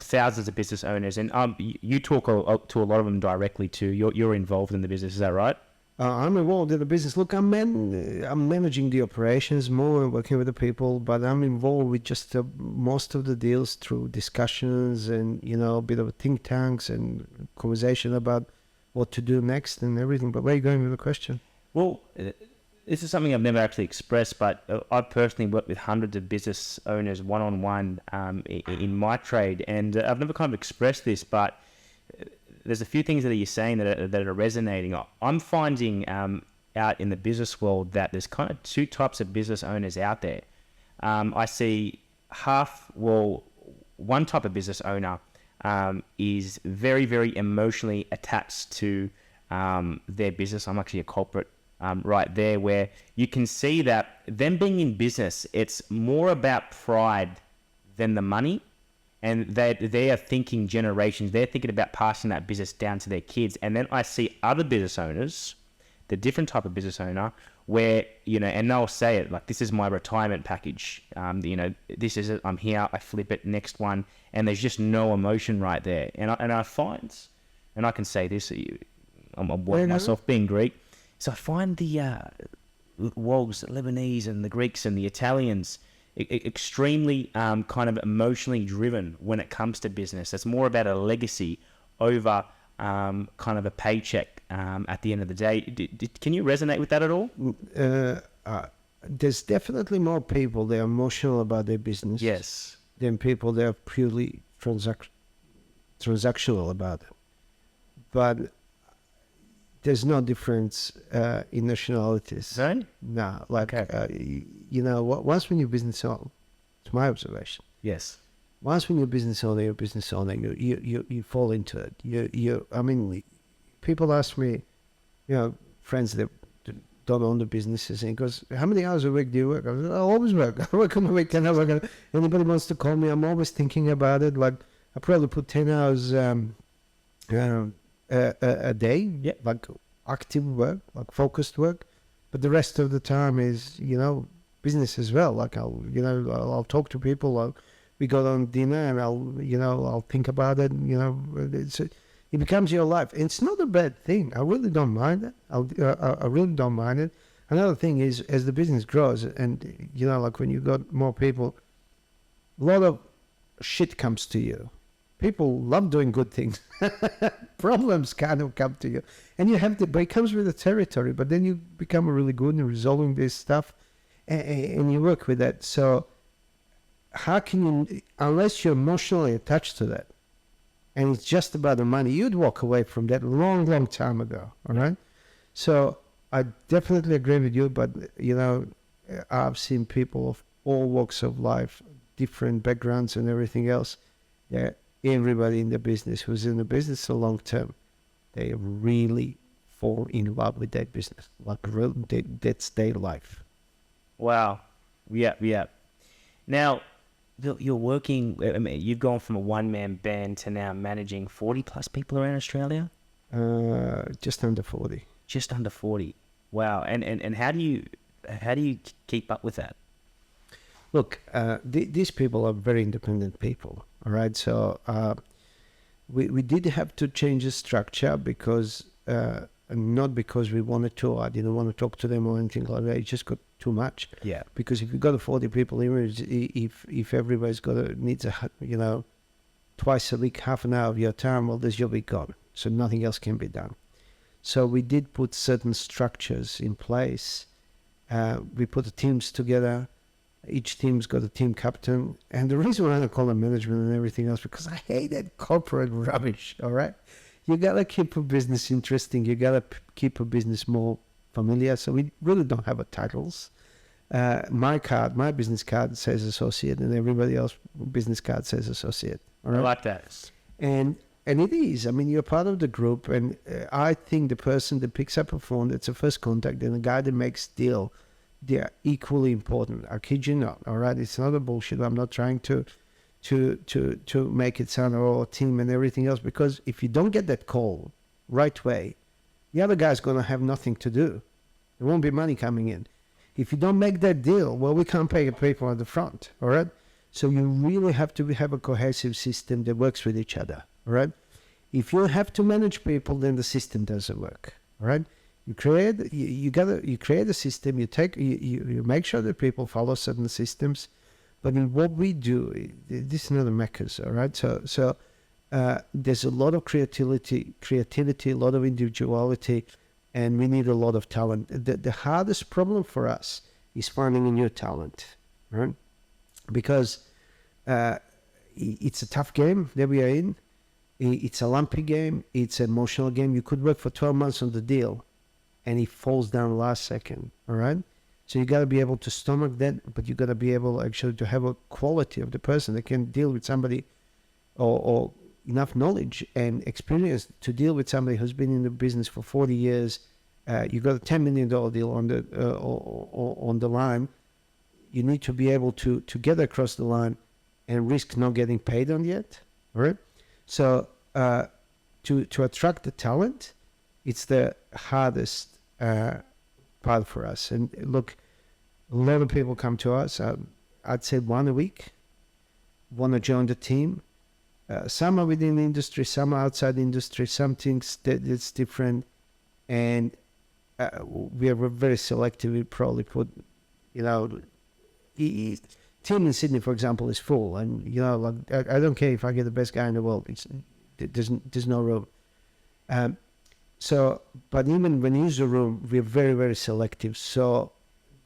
Speaker 2: thousands of business owners, and you talk to a lot of them directly too. You're involved in the business, is that right?
Speaker 3: I'm involved in the business. Look, I'm managing the operations more and working with the people, but I'm involved with just most of the deals through discussions and, you know, a bit of think tanks and conversation about what to do next and everything. But where are you going with the question?
Speaker 2: Well, this is something I've never actually expressed, but I've personally worked with hundreds of business owners one-on-one in my trade, and I've never kind of expressed this, but there's a few things that you're saying that are resonating. I'm finding out in the business world that there's kind of two types of business owners out there. I see one type of business owner is very, very emotionally attached to their business. I'm actually a culprit right there, where you can see that them being in business, it's more about pride than the money. And they are thinking generations. They're thinking about passing that business down to their kids. And then I see other business owners, the different type of business owner, where, you know, and they'll say it like, this is my retirement package. You know, this is it. I'm here. I flip it. Next one. And there's just no emotion right there. And I find, and I can say this, I'm myself being Greek. So I find the Wogs, the Lebanese and the Greeks and the Italians extremely kind of emotionally driven when it comes to business. It's more about a legacy over kind of a paycheck at the end of the day. Can you resonate with that at all?
Speaker 3: There's definitely more people that are emotional about their business.
Speaker 2: Yes.
Speaker 3: Than people that are purely transactional about it. But there's no difference in nationalities.
Speaker 2: No?
Speaker 3: No, like,
Speaker 2: Okay.
Speaker 3: you know, once when you're business owner, it's my observation.
Speaker 2: Yes.
Speaker 3: Once when you're business owner, you fall into it. I mean, people ask me, you know, friends that don't own the businesses, and he goes, how many hours a week do you work? I go, I always work. I work on the weekend. Anybody wants to call me, I'm always thinking about it. Like, I probably put 10 hours a day,
Speaker 2: Yeah.
Speaker 3: like active work, like focused work. But the rest of the time is, you know, business as well. Like I'll talk to people. We go on dinner, and I'll think about it. You know, it becomes your life. And it's not a bad thing. I really don't mind it. I really don't mind it. Another thing is, as the business grows, and you know, like when you got more people, a lot of shit comes to you. People love doing good things. Problems kind of come to you, and you have to. But it comes with the territory. But then you become really good in resolving this stuff, and you work with that. So, how can you, unless you're emotionally attached to that, and it's just about the money, you'd walk away from that long time ago. All right. So I definitely agree with you. But you know, I've seen people of all walks of life, different backgrounds, and everything else. That everybody in the business who's in the business a long term they really fall in love with that business. Like that's their life.
Speaker 2: Wow. Yeah, yeah. Now, you're working, I mean, you've gone from a one-man band to now managing 40 plus people around Australia?
Speaker 3: Just under 40.
Speaker 2: Just under 40. Wow. And how do you keep up with that?
Speaker 3: Look, these people are very independent people. All right. So we did have to change the structure because not because we wanted to. I didn't want to talk to them or anything like that. It just got too much.
Speaker 2: Yeah.
Speaker 3: Because if you've got a 40 people, if everybody's needs twice a week, half an hour of your time, well, this you'll be gone. So nothing else can be done. So we did put certain structures in place. We put the teams together. Each team's got a team captain. And the reason why I don't call them management and everything else, because I hate that corporate rubbish, all right? You got to keep a business interesting. You got to keep a business more familiar. So we really don't have titles. My business card says associate, and everybody else business card says associate. All right?
Speaker 2: I like that.
Speaker 3: And it is. I mean, you're part of the group, and I think the person that picks up a phone, that's a first contact, and the guy that makes deal, they are equally important. I kid you not. All right, it's not a bullshit. I'm not trying to make it sound all team and everything else, because if you don't get that call right way, the other guy's gonna have nothing to do. There won't be money coming in. If you don't make that deal, well, we can't pay the people at the front. All right. So you really have to have a cohesive system that works with each other. All right. If you have to manage people, then the system doesn't work. All right. You create a system. You make sure that people follow certain systems. But in what we do, this is not a Meccas. All right. So there's a lot of creativity, a lot of individuality, and we need a lot of talent. The hardest problem for us is finding a new talent, right? Because it's a tough game that we are in. It's a lumpy game. It's an emotional game. You could work for 12 months on the deal, and it falls down last second, all right? So you got to be able to stomach that, but you got to be able actually to have a quality of the person that can deal with somebody or enough knowledge and experience to deal with somebody who's been in the business for 40 years. You got a $10 million deal on the line. You need to be able to get across the line and risk not getting paid on yet, all right? So to attract the talent, it's the hardest part for us. And look, a lot of people come to us. I'd say one a week want to join the team. Some are within the industry, some are outside the industry, some things that's different. And we are very selective. We probably put, team in Sydney, for example, is full. And, like, I don't care if I get the best guy in the world. There's no room. But even when you use the room, we're very, very selective. So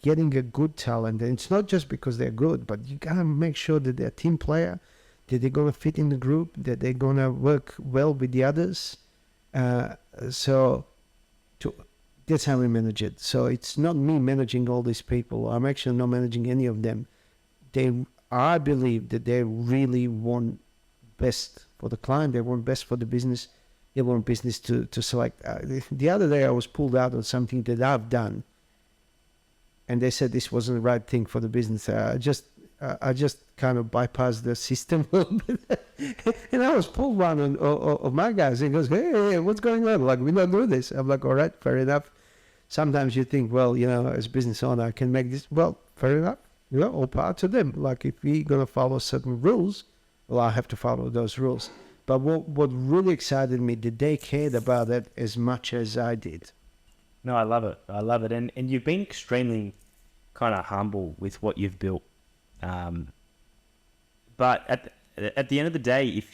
Speaker 3: getting a good talent, and it's not just because they're good, but you got to make sure that they're a team player, that they're going to fit in the group, that they're going to work well with the others. That's how we manage it. So it's not me managing all these people. I'm actually not managing any of them. I believe that they really want best for the client. They want best for the business. They want business to select. The other day I was pulled out on something that I've done, and they said this wasn't the right thing for the business. I just kind of bypassed the system a little bit, and I was pulled one of my guys. He goes, "Hey, what's going on? Like, we don't do this." I'm like, "All right, fair enough." Sometimes you think, well, as a business owner, I can make this. Well, fair enough. All power to them. Like, if we're gonna follow certain rules, well, I have to follow those rules. But what really excited me, that they cared about it as much as I did.
Speaker 2: No, I love it. And you've been extremely kind of humble with what you've built. But at the end of the day,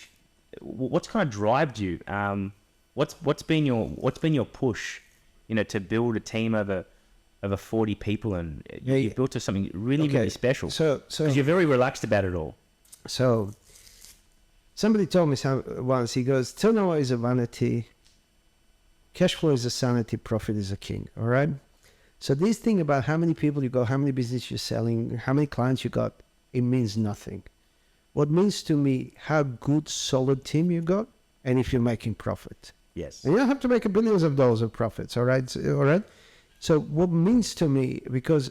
Speaker 2: what's kind of drived you? What's been your push, to build a team of 40 people, and you built to something really, really special. So 'cause you're very relaxed about it all.
Speaker 3: So somebody told me once, he goes, turnover is a vanity, cash flow is a sanity, profit is a king. All right. So this thing about how many people you got, how many business you're selling, how many clients you got, it means nothing. What means to me, how good, solid team you got, and if you're making profit.
Speaker 2: Yes.
Speaker 3: And you don't have to make billions of dollars of profits, all right? All right? So what means to me, because,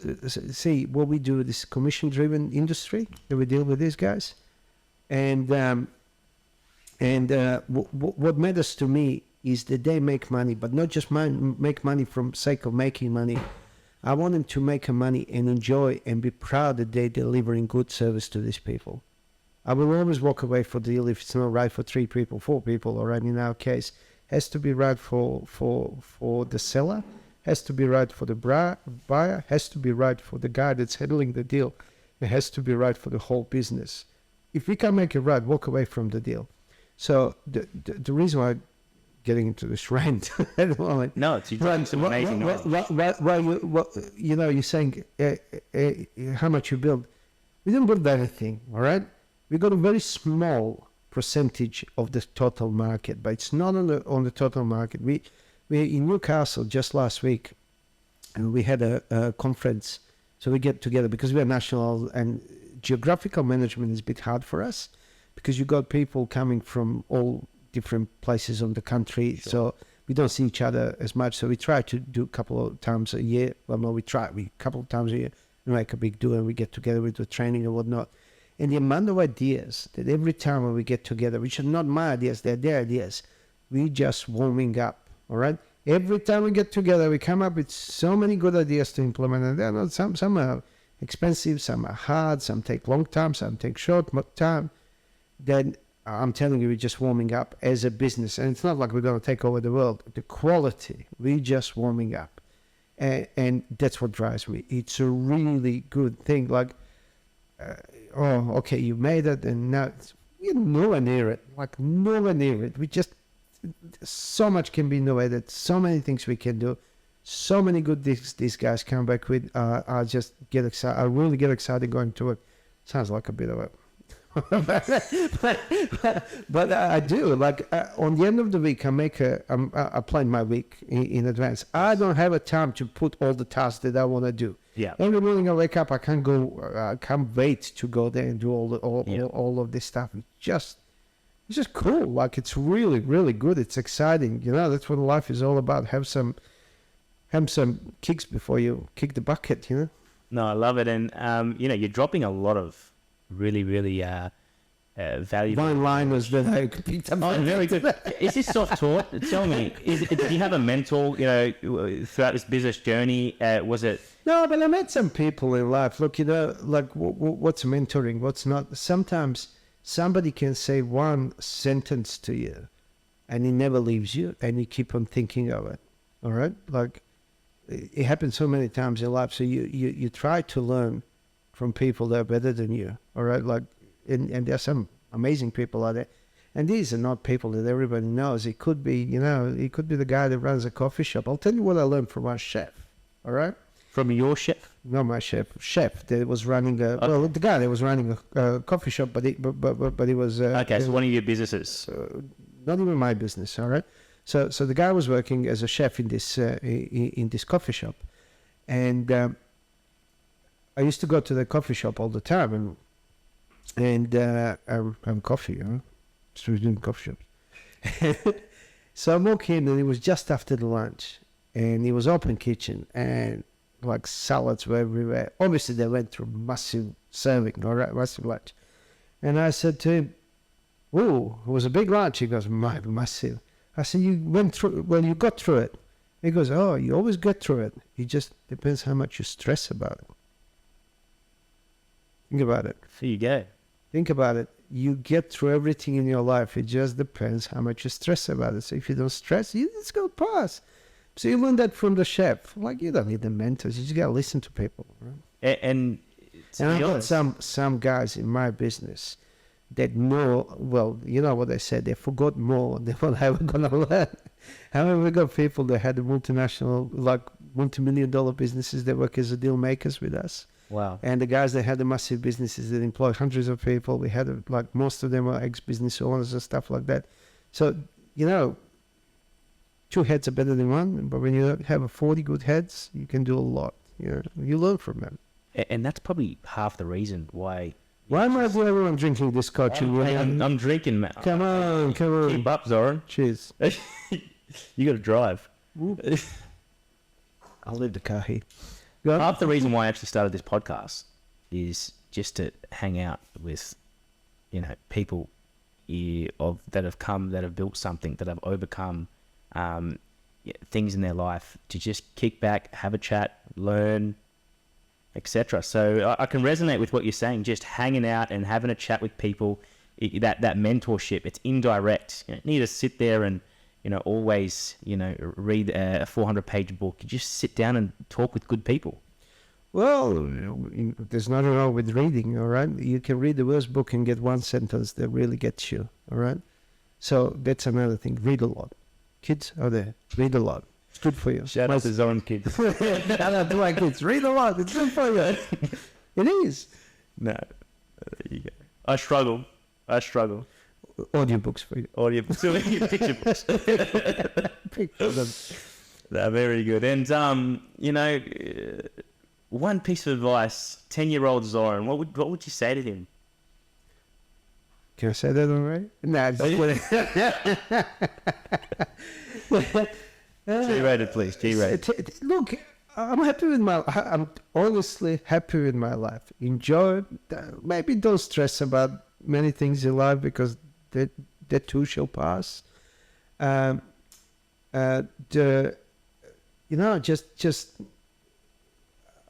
Speaker 3: see, what we do, this commission-driven industry that we deal with these guys, and what matters to me is that they make money, but not just make money from sake of making money. I want them to make money and enjoy and be proud that they're delivering good service to these people. I will always walk away for the deal if it's not right for 3 people, 4 people, or in our case, has to be right for the seller, has to be right for the buyer, has to be right for the guy that's handling the deal. It has to be right for the whole business. If we can make it right, walk away from the deal. So the reason why I'm getting into this rant at the moment.
Speaker 2: No, it's amazing.
Speaker 3: You're saying how much you build. We didn't build anything, all right? We got a very small percentage of the total market, but it's not on the total market. We in Newcastle just last week, and we had a conference. So we get together because we are national, and geographical management is a bit hard for us because you got people coming from all different places of the country. Sure. So we don't see each other as much. So we try to do a couple of times a year. Well, no, we a couple of times a year. We make a big do and we get together with the training and whatnot. And the amount of ideas that every time when we get together, which are not my ideas, they're their ideas, we just warming up, all right? Every time we get together, we come up with so many good ideas to implement. And they're not, some are expensive, some are hard, some take long time, some take short time. Then I'm telling you, we're just warming up as a business. And it's not like we're going to take over the world. The quality, we're just warming up. And that's what drives me. It's a really good thing. Like, okay, you made it, and now we're nowhere near it. Like, nowhere near it. We just, so much can be innovated, so many things we can do, so many good things these guys come back with. I just get excited. I really get excited going to it. Sounds like a bit of a... but I do. Like, on the end of the week, I plan my week in advance. I don't have a time to put all the tasks that I want to do.
Speaker 2: Yeah.
Speaker 3: Every morning I wake up, I can't wait to go there and do all of this stuff. It's just cool. Like, it's really, really good. It's exciting. That's what life is all about. Have some kicks before you kick the bucket.
Speaker 2: No, I love it, and you're dropping a lot of really, really valuable.
Speaker 3: One line was that I picked up.
Speaker 2: Oh, very good. Is this self-taught? Tell me, do you have a mentor? Throughout this business journey, was it?
Speaker 3: No, but I met some people in life. Look, like what's mentoring? What's not? Sometimes somebody can say one sentence to you, and it never leaves you, and you keep on thinking of it. All right, like it happens so many times in life. So you try to learn from people that are better than you. All right, like and there's some amazing people out there. And these are not people that everybody knows. It could be, it could be the guy that runs a coffee shop. I'll tell you what I learned from our chef. All right.
Speaker 2: From your chef?
Speaker 3: No, my chef that was running the guy that was running a coffee shop, but he was
Speaker 2: okay. So one of your businesses,
Speaker 3: not even my business. All right. So the guy was working as a chef in this coffee shop, and I used to go to the coffee shop all the time, and I'm coffee, so we're doing coffee shops. So I'm walking, and it was just after the lunch, and it was open kitchen, and like salads were everywhere. Obviously, they went through massive serving, all right, massive lunch. And I said to him, "Oh, it was a big lunch." He goes, "Massive." I said, "You went through, well, you got through it." He goes, "Oh, you always get through it. It just depends how much you stress about it." Think about it.
Speaker 2: There you go.
Speaker 3: Think about it. You get through everything in your life. It just depends how much you stress about it. So if you don't stress, it's going to pass. So you learn that from the chef. Like, you don't need the mentors. You just got to listen to people. Right?
Speaker 2: And
Speaker 3: I've got some guys in my business that know, well, you know what they said, they forgot more than what I was going to learn. However, we got people that had multinational, like multi-million-dollar businesses that work as deal makers with us.
Speaker 2: Wow.
Speaker 3: And the guys that had the massive businesses that employ hundreds of people, we had like most of them were ex-business owners and stuff like that. So, two heads are better than one, but when you have 40 good heads, you can do a lot. You learn from them.
Speaker 2: And that's probably half the reason why.
Speaker 3: Why am I everyone drinking this scotch?
Speaker 2: I'm drinking, man.
Speaker 3: Come on.
Speaker 2: Keep up, Zoran.
Speaker 3: Cheers.
Speaker 2: You got to drive.
Speaker 3: I'll leave the car here. Go on.
Speaker 2: Half the reason why I actually started this podcast is just to hang out with, people that have come, that have built something, that have overcome things in their life, to just kick back, have a chat, learn, etc. So I can resonate with what you're saying. Just hanging out and having a chat with people, that mentorship. It's indirect. You don't need to sit there and always read a 400-page book. You just sit down and talk with good people.
Speaker 3: Well, there's nothing wrong with reading, all right? You can read the worst book and get one sentence that really gets you, all right? So that's another thing. Read a lot. Kids are there. Read a lot. It's good for you.
Speaker 2: Shout out to Zoran kids.
Speaker 3: Shout out to my kids. Read a lot. It's good for you. It is.
Speaker 2: No, there you go. I struggle.
Speaker 3: Audiobooks for you.
Speaker 2: Audiobooks. Picture books.
Speaker 3: Picture them.
Speaker 2: They're very good. And one piece of advice, 10-year-old Zoran, what would you say to him?
Speaker 3: Can I say that already? No,
Speaker 2: G-rated, please. G-rated.
Speaker 3: Look, I'm honestly happy with my life. Enjoy it. Maybe don't stress about many things in life, because that too shall pass. Just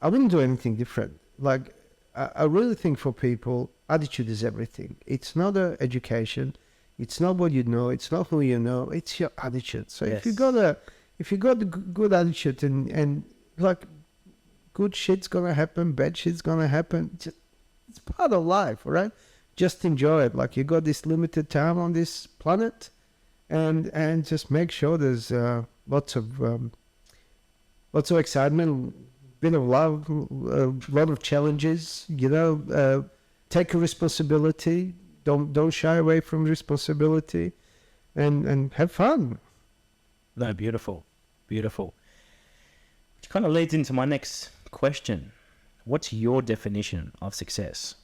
Speaker 3: I wouldn't do anything different. Like, I really think for people, attitude is everything. It's not education. It's not what you know. It's not who you know. It's your attitude. So
Speaker 2: Yes.
Speaker 3: if you got a good attitude and like, good shit's gonna happen, bad shit's gonna happen. It's part of life, all right? Just enjoy it. Like, you got this limited time on this planet, and just make sure there's lots of excitement, bit of love, a lot of challenges. Take a responsibility. Don't shy away from responsibility, and have fun.
Speaker 2: No, beautiful. Which kind of leads into my next question. What's your definition of success?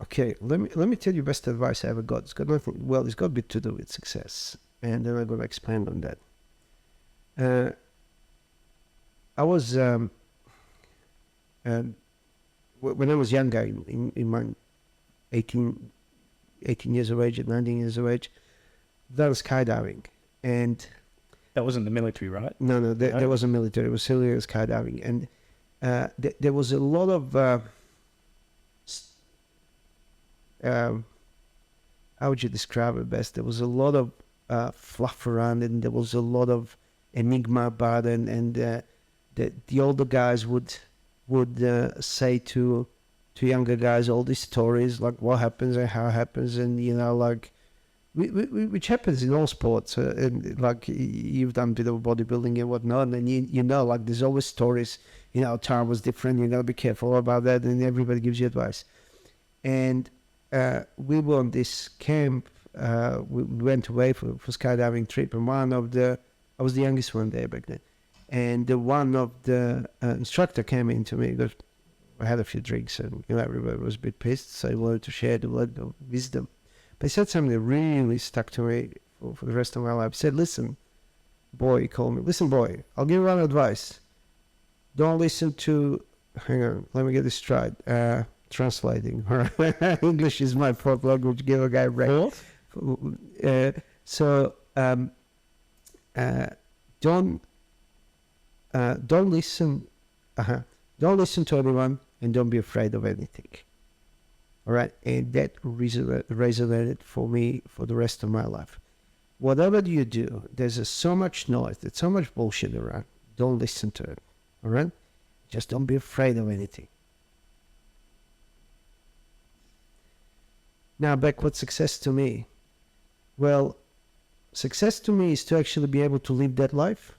Speaker 3: Okay, let me tell you best advice I ever got. It's got nothing. Well, it's got a bit to do with success, and then I'm gonna expand on that. I was when I was younger, in my 18 years of age, at 19 years of age, done skydiving, and
Speaker 2: That wasn't the military, right?
Speaker 3: no, there wasn't military. It was serious skydiving, and there was a lot of how would you describe it best? There was a lot of fluff around it, and there was a lot of enigma about it, and the older guys would say to younger guys all these stories, like what happens and how it happens, and like which happens in all sports, and like you've done a bit of bodybuilding and whatnot, and like there's always stories, time was different, you gotta be careful about that, and everybody gives you advice. And we were on this camp, we went away for skydiving trip, and I was the youngest one there back then, and one of the instructor came in to me, because I had a few drinks, and everybody was a bit pissed, so he wanted to share the word of wisdom. But he said something that really stuck to me for the rest of my life. He said, "Listen, boy," he called me, "listen, boy, I'll give you one advice. Don't listen to," hang on, let me get this straight, translating. English is my fourth language, give a guy a break. Don't listen to anyone, and don't be afraid of anything. All right, and that resonated for me for the rest of my life. Whatever you do, there's so much noise, there's so much bullshit around. Don't listen to it. All right, just don't be afraid of anything. Now, back, what's success to me? Well, success to me is to actually be able to live that life,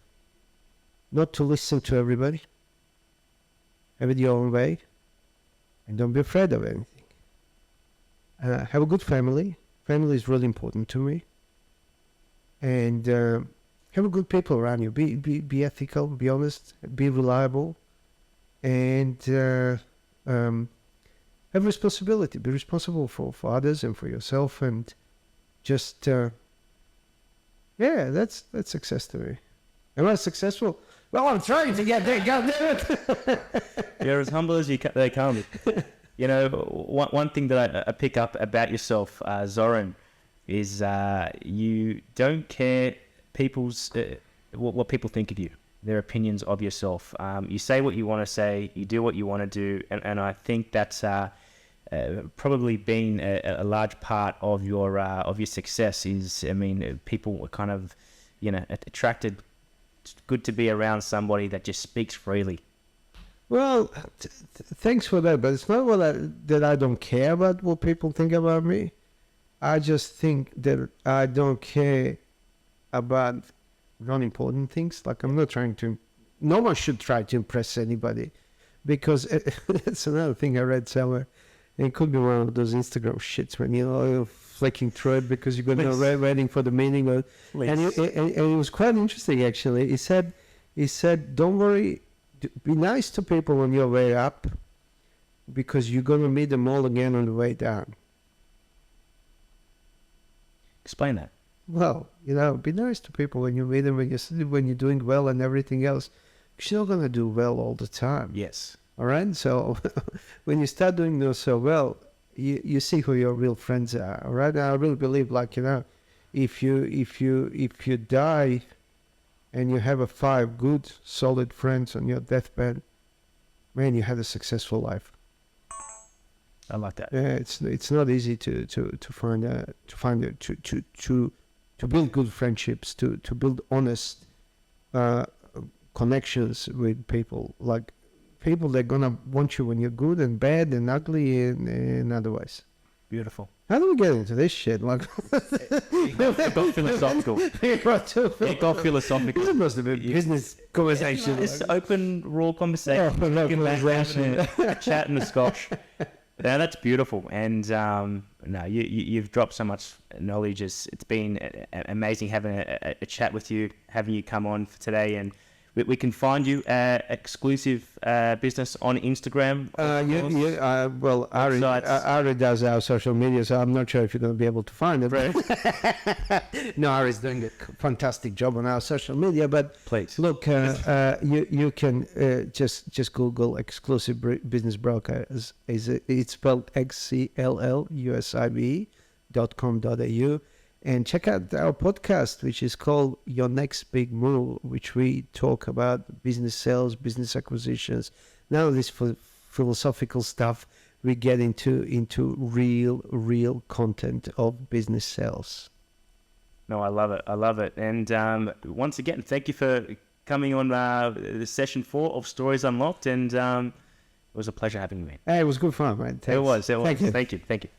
Speaker 3: not to listen to everybody. Have it your own way, and don't be afraid of anything. Have a good family. Family is really important to me. And have a good people around you. Be ethical, be honest, be reliable, and have responsibility. Be responsible for others and for yourself, and just that's success to me. Am I successful? Well, I'm trying to get there. God damn it!
Speaker 2: You're as humble as they come. You know, one thing that I pick up about yourself, Zoran, is you don't care people's what people think of you, their opinions of yourself. You say what you want to say, you do what you want to do, and I think that's probably been a large part of your success. Is, I mean, people are kind of, you know, attracted. It's good to be around somebody that just speaks freely.
Speaker 3: Well, thanks for that, but it's not that I don't care about what people think about me. I just think that I don't care about non-important things. Like, I'm not trying to... No one should try to impress anybody, because that's another thing I read somewhere. And it could be one of those Instagram shits when you're flicking through it because you're going to waiting for the meaning. And it was quite interesting, actually. He said, don't worry, be nice to people on your way up, because you're going to meet them all again on the way down.
Speaker 2: Explain that.
Speaker 3: Well, you know, be nice to people when you meet them, when you're doing well and everything else. You're not going to do well all the time.
Speaker 2: Yes.
Speaker 3: All right? So when you start doing those so well, you see who your real friends are. All right? And I really believe, like, you know, if you die and you have 5 good, solid friends on your deathbed, man, you had a successful life.
Speaker 2: I like that.
Speaker 3: Yeah, it's not easy to build good friendships, to build honest connections with people, like people that are gonna want you when you're good and bad and ugly and otherwise.
Speaker 2: Beautiful.
Speaker 3: How do we get into this shit? Like,
Speaker 2: it got philosophical. It got philosophical.
Speaker 3: This must have been business conversation.
Speaker 2: It's open, raw conversation.
Speaker 3: Oh, no, conversation.
Speaker 2: A chat and a scotch. Yeah, that's beautiful. And no, you've dropped so much knowledge. It's been amazing having a chat with you, having you come on for today. And we can find you exclusive business on Instagram.
Speaker 3: Well, Ari does our social media, so I'm not sure if you're going to be able to find it. Right. No, Ari's doing a fantastic job on our social media. But
Speaker 2: please
Speaker 3: look, you can just Google Exclusive Business Broker. It's spelled XCLLUSIBE.com.au. And check out our podcast, which is called Your Next Big Move, which we talk about business sales, business acquisitions, none of this philosophical stuff. We get into real content of business sales.
Speaker 2: No, I love it. And once again, thank you for coming on the session 4 of Stories Unlocked. And it was a pleasure having you, man.
Speaker 3: Hey, it was good fun, man. Thanks.
Speaker 2: It was.
Speaker 3: Thank you.
Speaker 2: Thank you.